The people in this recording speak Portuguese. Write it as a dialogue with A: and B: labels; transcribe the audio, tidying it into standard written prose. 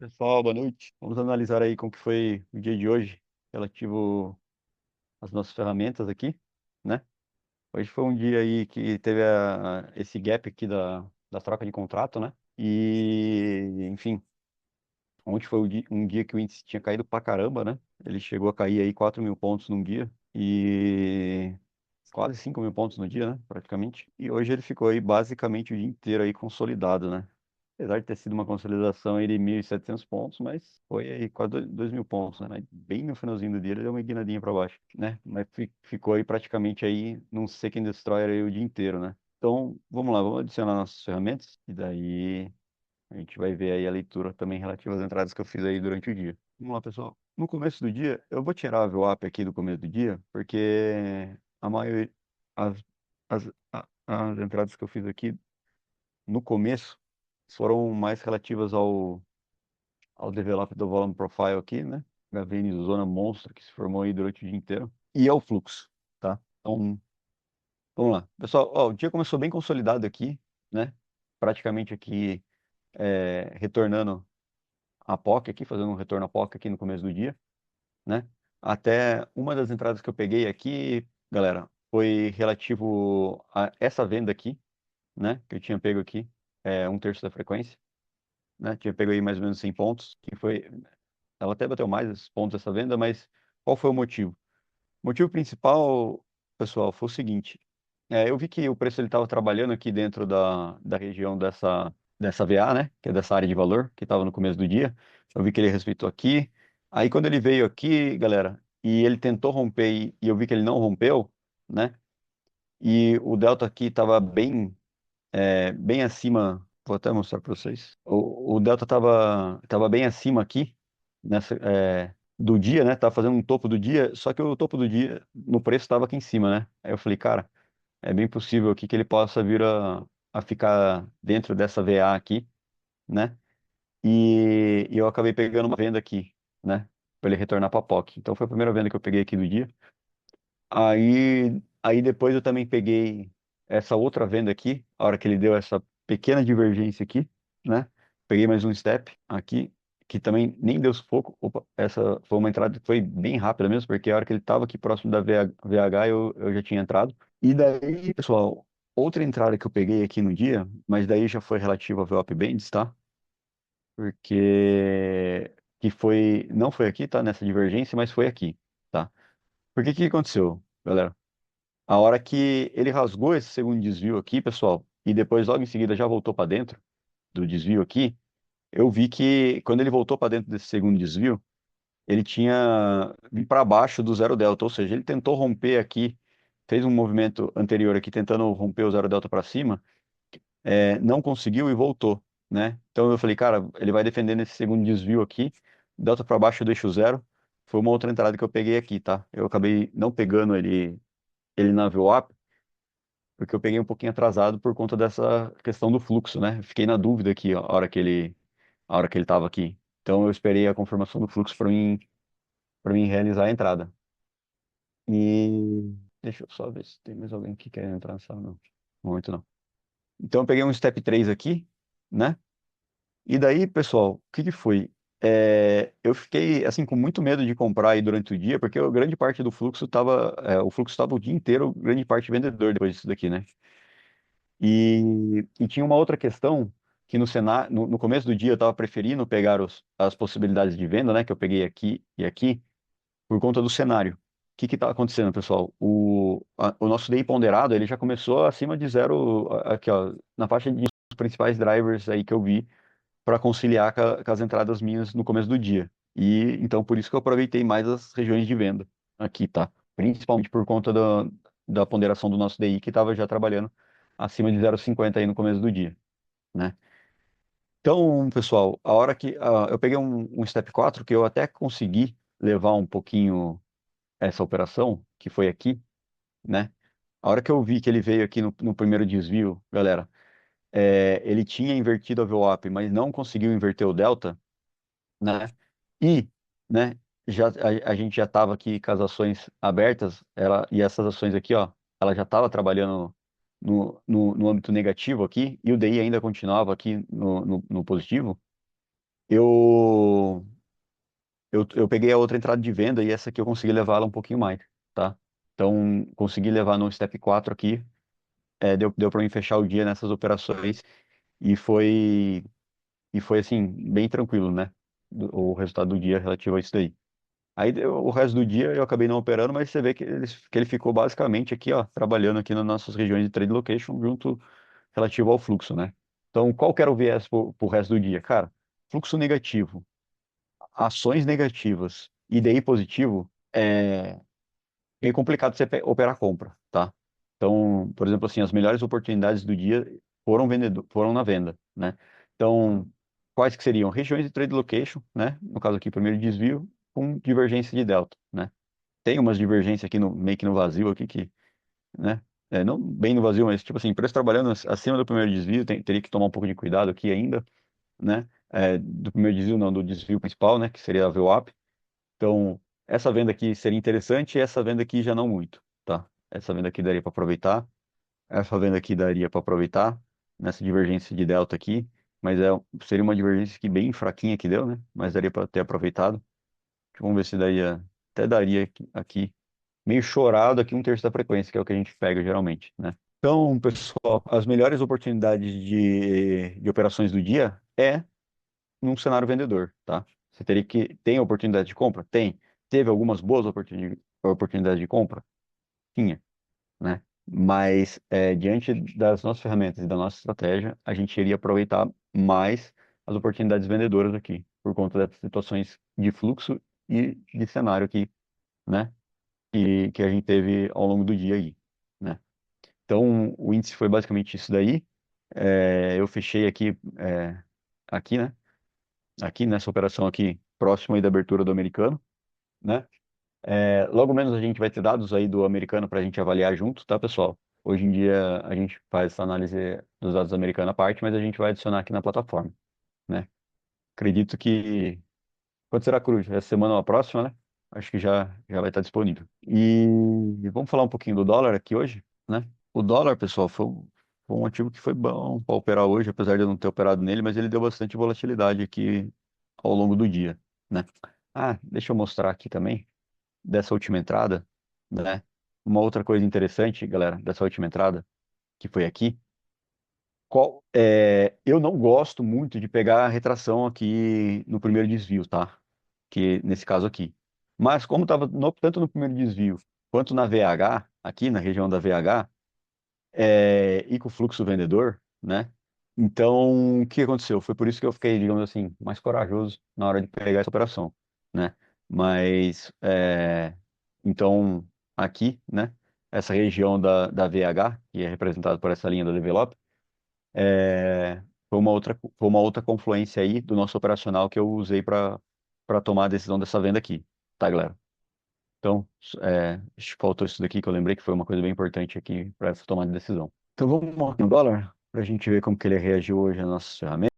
A: Pessoal, boa noite. Vamos analisar aí como que foi o dia de hoje, relativo às nossas ferramentas aqui, né? Hoje foi um dia aí que teve esse gap aqui da troca de contrato, né? E, enfim, ontem foi um dia que o índice tinha caído pra caramba, né? Ele chegou a cair aí 4.000 pontos num dia e quase 5.000 pontos no dia, né? Praticamente. E hoje ele ficou aí basicamente o dia inteiro aí consolidado, né? Apesar de ter sido uma consolidação aí de 1.700 pontos, mas foi aí quase 2.000 pontos, né? Mas bem no finalzinho do dia ele deu uma guinadinha para baixo, né? Mas ficou aí praticamente aí num Seek and Destroyer aí o dia inteiro, né? Então, vamos lá, vamos adicionar nossas ferramentas e daí a gente vai ver aí a leitura também relativa às entradas que eu fiz aí durante o dia. Vamos lá, pessoal. No começo do dia, eu vou tirar a VWAP aqui do começo do dia, porque a maioria, as, as entradas que eu fiz aqui no começo foram mais relativas ao develop do volume profile aqui, né? HVN Zona Monstra, que se formou aí durante o dia inteiro, e ao fluxo, tá? Então, vamos lá. Pessoal, ó, o dia começou bem consolidado aqui, né? Praticamente aqui, retornando a POC aqui, fazendo um retorno a POC aqui no começo do dia, né? Até uma das entradas que eu peguei aqui, galera, foi relativo a essa venda aqui, né? Que eu tinha pego aqui, um terço da frequência, né? Tinha pego aí mais ou menos 100 pontos, que foi... Ela até bateu mais esses pontos essa venda, mas qual foi o motivo? O motivo principal, pessoal, foi o seguinte. Eu vi que o preço ele estava trabalhando aqui dentro da região dessa VA, né? Que é dessa área de valor, que estava no começo do dia. Eu vi que ele respeitou aqui. Aí quando ele veio aqui, galera, e ele tentou romper e eu vi que ele não rompeu, né? E o delta aqui estava bem acima. Vou até mostrar para vocês. O delta tava bem acima aqui, do dia, né? Tava fazendo um topo do dia, só que o topo do dia no preço estava aqui em cima, né? Aí eu falei, cara, é bem possível aqui que ele possa vir a ficar dentro dessa VA aqui, né? E eu acabei pegando uma venda aqui, né? Para ele retornar para a POC. Então foi a primeira venda que eu peguei aqui do dia. Aí depois eu também peguei essa outra venda aqui, a hora que ele deu essa pequena divergência aqui, né? Peguei mais um step aqui, que também nem deu sufoco. Opa, essa foi uma entrada que foi bem rápida mesmo, porque a hora que ele estava aqui próximo da VH eu já tinha entrado. E daí, pessoal, outra entrada que eu peguei aqui no dia, mas daí já foi relativo a VWAP Bands, tá? Porque não foi aqui, tá? Nessa divergência, mas foi aqui, tá? Porque que aconteceu, galera? A hora que ele rasgou esse segundo desvio aqui, pessoal, e depois logo em seguida já voltou para dentro do desvio aqui, eu vi que quando ele voltou para dentro desse segundo desvio, ele tinha vindo para baixo do zero delta, ou seja, ele tentou romper aqui, fez um movimento anterior aqui tentando romper o zero delta para cima, não conseguiu e voltou, né? Então eu falei, cara, ele vai defender nesse segundo desvio aqui, delta para baixo eu deixo zero. Foi uma outra entrada que eu peguei aqui, tá? Eu acabei não pegando ele na VWAP, porque eu peguei um pouquinho atrasado por conta dessa questão do fluxo, né? Fiquei na dúvida aqui, ó, a hora que ele estava aqui. Então eu esperei a confirmação do fluxo para mim realizar a entrada. E deixa eu só ver se tem mais alguém que quer entrar nessa sala, não. No momento não. Então eu peguei um step 3 aqui, né? E daí, pessoal, o que que foi? Eu fiquei assim com muito medo de comprar aí durante o dia, porque grande parte do fluxo estava, o fluxo estava o dia inteiro, grande parte vendedor depois disso daqui, né? E tinha uma outra questão que no começo do dia eu estava preferindo pegar as possibilidades de venda, né, que eu peguei aqui e aqui, por conta do cenário. O que está acontecendo, pessoal? O nosso DI ponderado, ele já começou acima de zero, aqui, ó, na faixa de os principais drivers aí que eu vi para conciliar com as entradas minhas no começo do dia. E então por isso que eu aproveitei mais as regiões de venda aqui, tá? Principalmente por conta da ponderação do nosso DI que estava já trabalhando acima de 0,50 aí no começo do dia, né? Então, pessoal, a hora que eu peguei um step 4 que eu até consegui levar um pouquinho essa operação, que foi aqui, né? A hora que eu vi que ele veio aqui no primeiro desvio, galera, ele tinha invertido a VWAP, mas não conseguiu inverter o delta, né? E, né, a gente já estava aqui com as ações abertas, e essas ações aqui, ó, ela já estava trabalhando no âmbito negativo aqui, e o DI ainda continuava aqui no positivo. eu, eu peguei a outra entrada de venda e essa aqui eu consegui levá-la um pouquinho mais, tá? Então, consegui levar no Step 4 aqui, deu para mim fechar o dia nessas operações e foi assim, bem tranquilo, né? O resultado do dia relativo a isso daí. Aí o resto do dia eu acabei não operando, mas você vê que ele ficou basicamente aqui, ó, trabalhando aqui nas nossas regiões de trade location junto relativo ao fluxo, né? Então, qual que era o viés pro resto do dia? Cara, fluxo negativo, ações negativas e DI positivo é bem complicado você operar compra, tá? Então, por exemplo, assim, as melhores oportunidades do dia foram na venda, né? Então, quais que seriam? Regiões de trade location, né? No caso aqui, primeiro desvio com divergência de delta, né? Tem umas divergências aqui meio que no vazio aqui que, né? Não bem no vazio, mas tipo assim, preço trabalhando acima do primeiro desvio, teria que tomar um pouco de cuidado aqui ainda, né? Do primeiro desvio, não, do desvio principal, né? Que seria a VWAP. Então, essa venda aqui seria interessante e essa venda aqui já não muito, tá? Essa venda aqui daria para aproveitar, essa venda aqui daria para aproveitar nessa divergência de delta aqui, mas seria uma divergência aqui bem fraquinha que deu, né? Mas daria para ter aproveitado. Vamos ver se daria, até daria aqui meio chorado aqui um terço da frequência, que é o que a gente pega geralmente, né? Então, pessoal, as melhores oportunidades de operações do dia num cenário vendedor, tá? Você teria que... Tem oportunidade de compra? Tem. Teve algumas boas oportunidades de compra? Tinha, né? Mas, diante das nossas ferramentas e da nossa estratégia, a gente iria aproveitar mais as oportunidades vendedoras aqui, por conta dessas situações de fluxo e de cenário aqui, né? Que a gente teve ao longo do dia aí, né? Então, o índice foi basicamente isso daí. Eu fechei aqui, né? Aqui nessa operação aqui, próximo aí da abertura do americano, né? Logo menos a gente vai ter dados aí do americano para a gente avaliar junto, tá, pessoal? Hoje em dia a gente faz essa análise dos dados americanos à parte, mas a gente vai adicionar aqui na plataforma, né? Acredito que... Quando será, Cruz? Essa semana ou a próxima, né? Acho que já vai estar disponível. E vamos falar um pouquinho do dólar aqui hoje, né? O dólar, pessoal, foi um ativo que foi bom para operar hoje, apesar de eu não ter operado nele, mas ele deu bastante volatilidade aqui ao longo do dia, né? Ah, deixa eu mostrar aqui também, dessa última entrada, né? Uma outra coisa interessante, galera, dessa última entrada, que foi aqui, eu não gosto muito de pegar a retração aqui no primeiro desvio, tá? Que nesse caso aqui. Mas como estava tanto no primeiro desvio quanto na VH, aqui na região da VH, e com o fluxo vendedor, né? Então, o que aconteceu? Foi por isso que eu fiquei, digamos assim, mais corajoso na hora de pegar essa operação, né? Mas, então, aqui, né? Essa região da VH, que é representada por essa linha da Develop, foi uma outra confluência aí do nosso operacional que eu usei para tomar a decisão dessa venda aqui, tá, galera? Então, acho que faltou isso daqui que eu lembrei que foi uma coisa bem importante aqui para essa tomada de decisão. Então vamos aqui no dólar para a gente ver como que ele reagiu hoje nas nossas ferramentas.